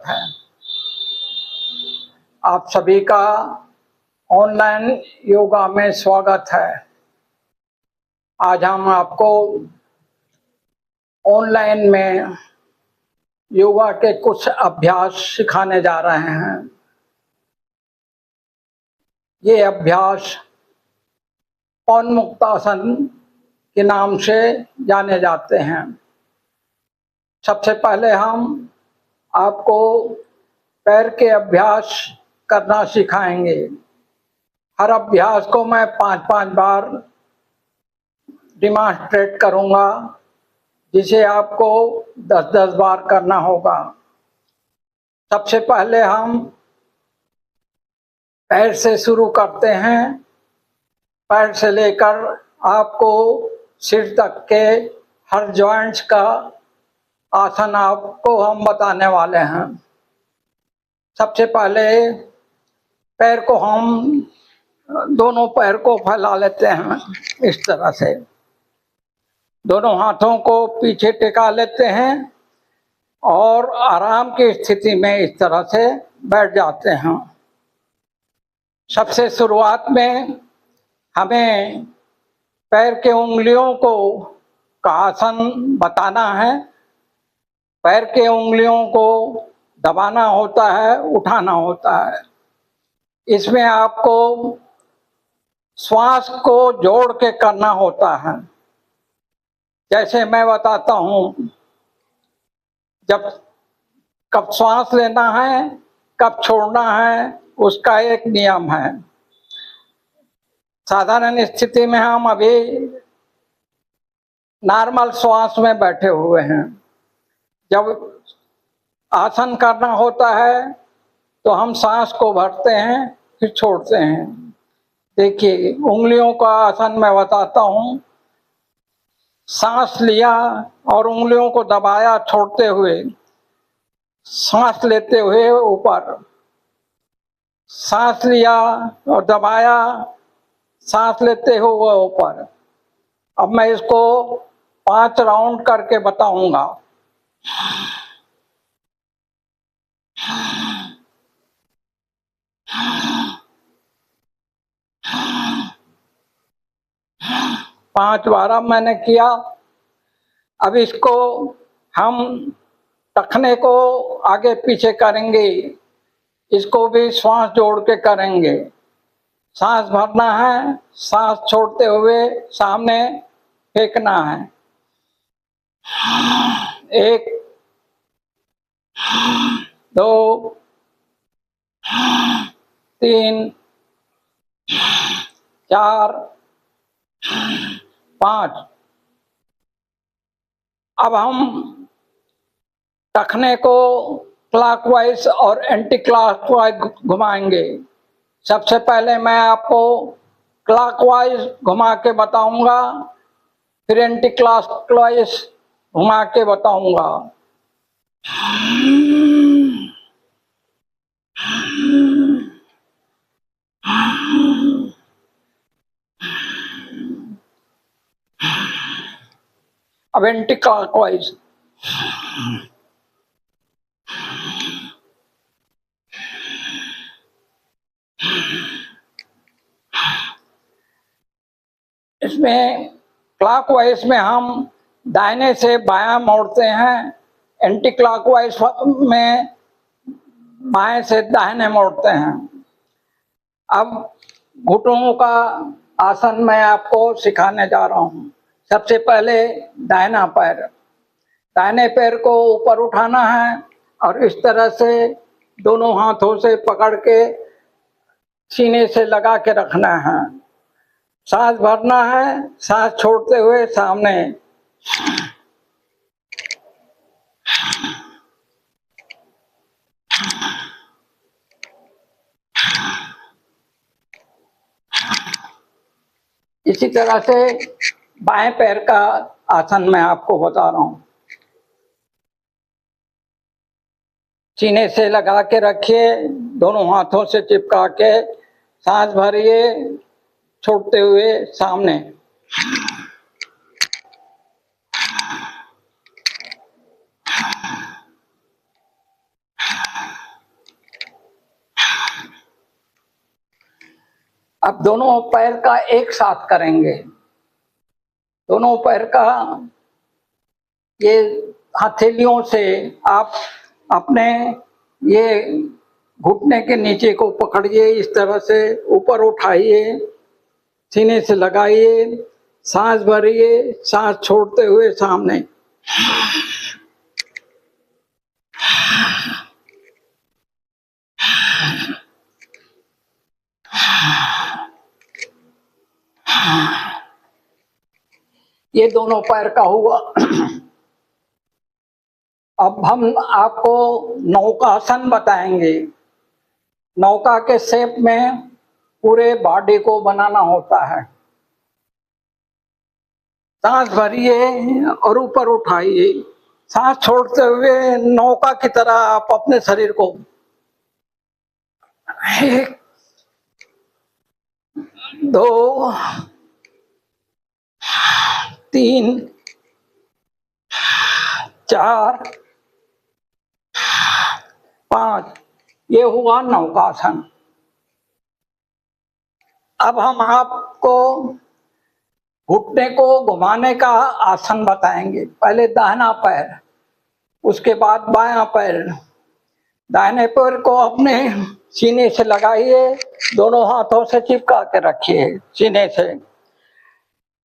है। आप सभी का ऑनलाइन योगा में स्वागत है। आज हम आपको ऑनलाइन में योगा के कुछ अभ्यास सिखाने जा रहे हैं। ये अभ्यास पवनमुक्तासन के नाम से जाने जाते हैं। सबसे पहले हम आपको पैर के अभ्यास करना सिखाएंगे। हर अभ्यास को मैं 5-5 बार डिमॉन्स्ट्रेट करूंगा, जिसे आपको 10-10 बार करना होगा। सबसे पहले हम पैर से शुरू करते हैं। पैर से लेकर आपको सिर तक के हर जॉइंट्स का आसन आपको हम बताने वाले हैं। सबसे पहले पैर को हम दोनों पैर को फैला लेते हैं इस तरह से। दोनों हाथों को पीछे टिका लेते हैं और आराम की स्थिति में इस तरह से बैठ जाते हैं। सबसे शुरुआत में हमें पैर के उंगलियों को का आसन बताना है। पैर के उंगलियों को दबाना होता है, उठाना होता है। इसमें आपको श्वास को जोड़ के करना होता है। जैसे मैं बताता हूँ, जब कब श्वास लेना है, कब छोड़ना है, उसका एक नियम है। साधारण स्थिति में हम अभी नॉर्मल श्वास में बैठे हुए हैं। जब आसन करना होता है तो हम सांस को भरते हैं, फिर छोड़ते हैं। देखिए, उंगलियों का आसन मैं बताता हूँ। सांस लिया और उंगलियों को दबाया छोड़ते हुए, सांस लेते हुए ऊपर, सांस लिया और दबाया, सांस लेते हुए ऊपर। अब मैं इसको 5 राउंड करके बताऊंगा। पांच बार अब मैंने किया। अब इसको हम टखने को आगे पीछे करेंगे। इसको भी श्वास जोड़ के करेंगे। सांस भरना है, सांस छोड़ते हुए सामने फेंकना है। 1, 2, 3, 4, 5। अब हम टखने को क्लॉकवाइज और एंटी क्लॉकवाइज घुमाएंगे। सबसे पहले मैं आपको क्लॉकवाइज घुमा के बताऊंगा, फिर एंटी क्लॉकवाइज घुमा के बताऊंगा। अब एंटी क्लॉकवाइज। इसमें क्लॉकवाइज में हम दाहिने से बायां मोड़ते हैं, एंटी क्लॉकवाइज में बाएं से दाहिने मोड़ते हैं। अब घुटनों का आसन मैं आपको सिखाने जा रहा हूँ। सबसे पहले दाहिना पैर, दाहिने पैर को ऊपर उठाना है और इस तरह से दोनों हाथों से पकड़ के सीने से लगा के रखना है। सांस भरना है, सांस छोड़ते हुए सामने। इसी तरह से बाएं पैर का आसन मैं आपको बता रहा हूँ। सीने से लगा के रखिए, दोनों हाथों से चिपका के सांस भरिए, छोड़ते हुए सामने। अब दोनों पैर का एक साथ करेंगे। दोनों पैर का ये हथेलियों से आप अपने ये घुटने के नीचे को पकड़िए, इस तरह से ऊपर उठाइए, सीने से लगाइए, सांस भरिए, सांस छोड़ते हुए सामने। ये दोनों पैर का हुआ। अब हम आपको नौकासन बताएंगे। नौका के शेप में पूरे बॉडी को बनाना होता है। सांस भरिए और ऊपर उठाइए, सांस छोड़ते हुए नौका की तरह आप अपने शरीर को 1 2 3 4 5, ये हुआ नौकासन। अब हम आपको घुटने को घुमाने का आसन बताएंगे। पहले दाहिना पैर, उसके बाद बायां पैर। दाहिने पैर को अपने सीने से लगाइए, दोनों हाथों से चिपका के रखिए सीने से।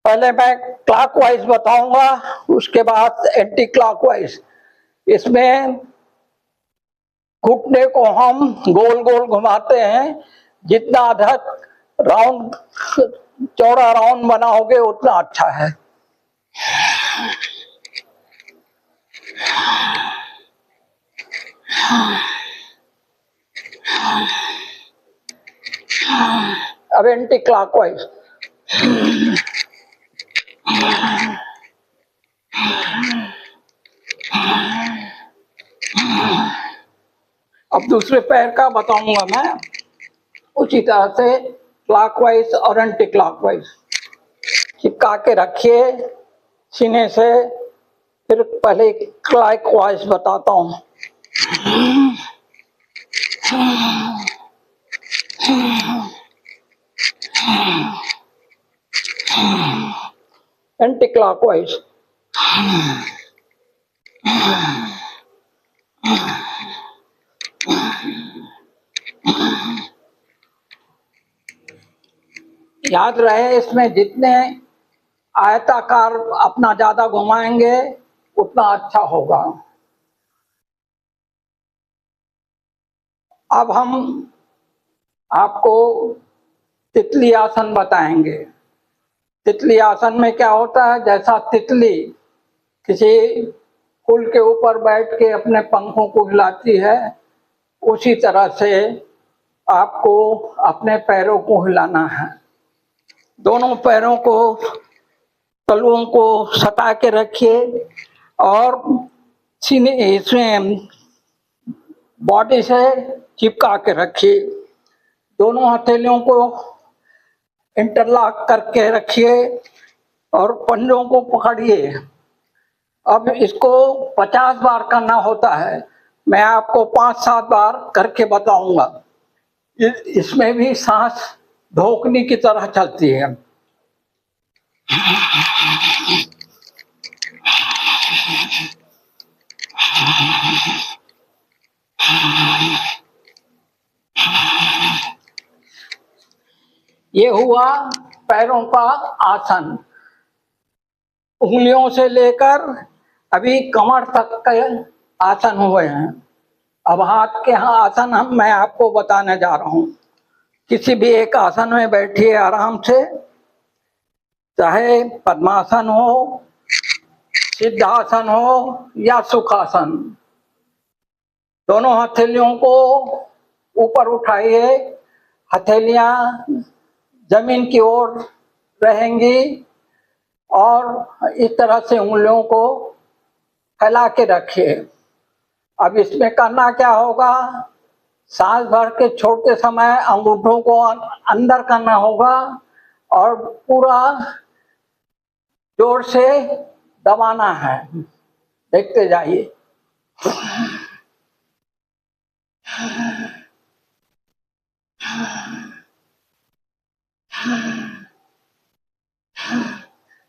पहले मैं क्लॉकवाइज बताऊंगा, उसके बाद एंटी क्लॉकवाइज। इसमें घुटने को हम गोल गोल घुमाते हैं। जितना अधिक राउंड, चौड़ा राउंड बनाओगे उतना अच्छा है। अब एंटी क्लॉकवाइज। अब दूसरे पैर का बताऊंगा मैं, उसी तरह से क्लॉकवाइज और एंटी क्लॉकवाइज। चिपका के रखिए सीने से। फिर पहले क्लॉकवाइज बताता हूँ। Anti clockwise. याद रहे, इसमें जितने आयताकार अपना ज्यादा घुमाएंगे उतना अच्छा होगा। अब हम आपको तितली आसन बताएंगे। तितली आसन में क्या होता है, जैसा तितली किसी फूल के ऊपर बैठ के अपने पंखों को हिलाती है, उसी तरह से आपको अपने पैरों को हिलाना है। दोनों पैरों को, तलुओं को सटा के रखिए और सीने इसमें बॉडी से चिपका के रखिए। दोनों हथेलियों को इंटरलॉक करके रखिए और पंजों को पकड़िए। अब इसको 50 बार करना होता है, मैं आपको 5-7 बार करके बताऊंगा। इसमें भी सांस धोखनी की तरह चलती है। ये हुआ पैरों का आसन। उंगलियों से लेकर अभी कमर तक के आसन हुए हैं। अब हाथ के आसन मैं आपको बताने जा रहा हूं। किसी भी एक आसन में बैठिए आराम से, चाहे पद्मासन हो, सिद्धासन हो या सुखासन। दोनों हथेलियों को ऊपर उठाइए, हथेलियां जमीन की ओर रहेंगी और इस तरह से उंगलियों को फैला के रखिए। अब इसमें करना क्या होगा, सांस भर के छोड़ते समय अंगूठों को अंदर करना होगा और पूरा जोर से दबाना है। देखते जाइए।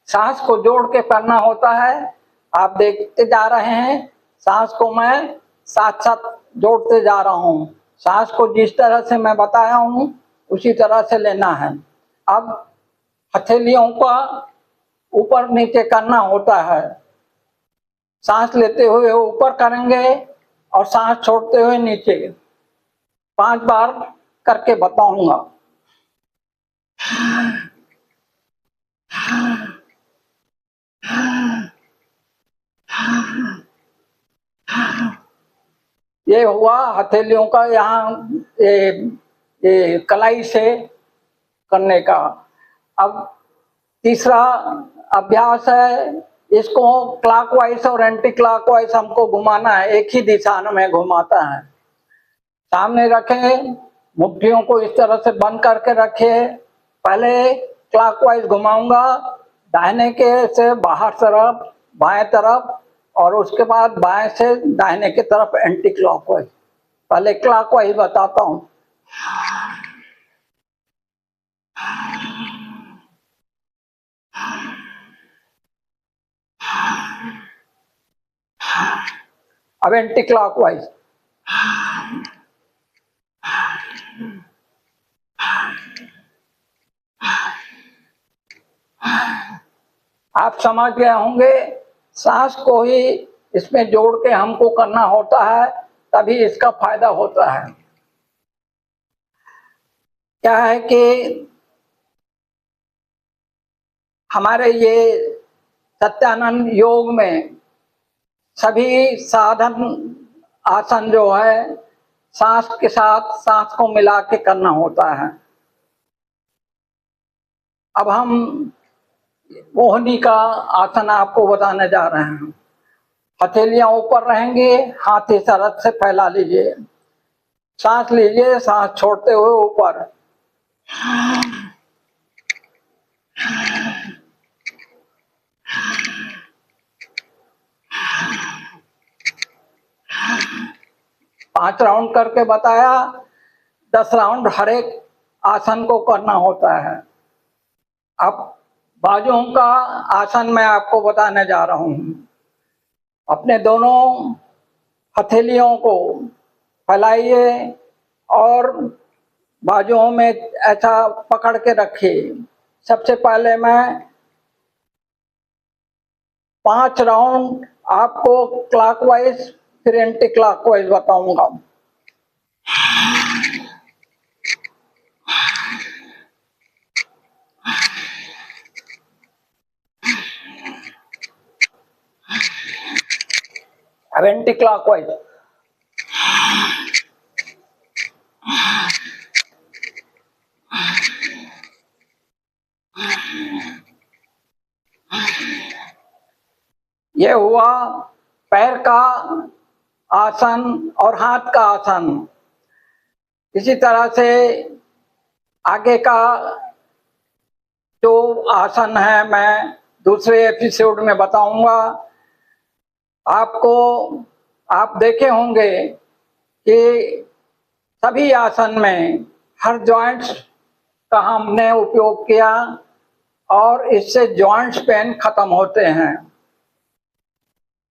सांस को जोड़ के करना होता है। आप देखते जा रहे हैं, सांस को मैं साथ साथ जोड़ते जा रहा हूँ। सांस को जिस तरह से मैं बताया हूँ उसी तरह से लेना है। अब हथेलियों का ऊपर नीचे करना होता है। सांस लेते हुए ऊपर करेंगे और सांस छोड़ते हुए नीचे। 5 बार करके बताऊंगा। ये हुआ हथेलियों का, यहाँ ये कलाई से करने का। अब तीसरा अभ्यास है, इसको क्लॉकवाइज और एंटी क्लॉकवाइज हमको घुमाना है, एक ही दिशा में घुमाता है। सामने रखें, मुट्ठियों को इस तरह से बंद करके रखिए। पहले क्लॉकवाइज घुमाऊंगा, दाहिने के से बाहर तरफ, बाएं तरफ, और उसके बाद बाएं से दाहिने की तरफ एंटी क्लॉकवाइज। पहले क्लॉकवाइज बताता हूं। अब एंटी क्लॉकवाइज। आप समझ गए होंगे, सांस को ही इसमें जोड़ के हमको करना होता है, तभी इसका फायदा होता है। क्या है कि हमारे ये सत्यानंद योग में सभी साधन आसन जो है सांस के साथ, सांस को मिला के करना होता है। अब हम मोहिनी का आसन आपको बताने जा रहे हैं। हथेलियां ऊपर रहेंगी, हाथ इस तरह से फैला लीजिए, सांस लीजिए, सांस छोड़ते हुए ऊपर। पांच राउंड करके बताया, 10 राउंड हर एक आसन को करना होता है। अब बाजुओं का आसन मैं आपको बताने जा रहा हूं। अपने दोनों हथेलियों को फैलाइए और बाजुओं में ऐसा पकड़ के रखिए। सबसे पहले मैं 5 राउंड आपको क्लॉकवाइज फिर एंटी क्लॉकवाइज बताऊंगा। अब एंटी क्लॉकवाइज। ये हुआ पैर का आसन और हाथ का आसन। इसी तरह से आगे का जो आसन है मैं दूसरे एपिसोड में बताऊंगा आपको। आप देखे होंगे कि सभी आसन में हर जॉइंट्स का हमने उपयोग किया और इससे जॉइंट्स पेन खत्म होते हैं।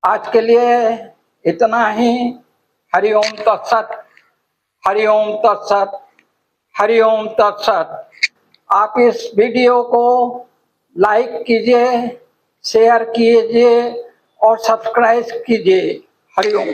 आज के लिए इतना ही। हरि ओम तत्सत, हरि ओम तत्सत, हरि ओम तत्सत। आप इस वीडियो को लाइक कीजिए, शेयर कीजिए और सब्सक्राइब कीजिए। हरि ओम।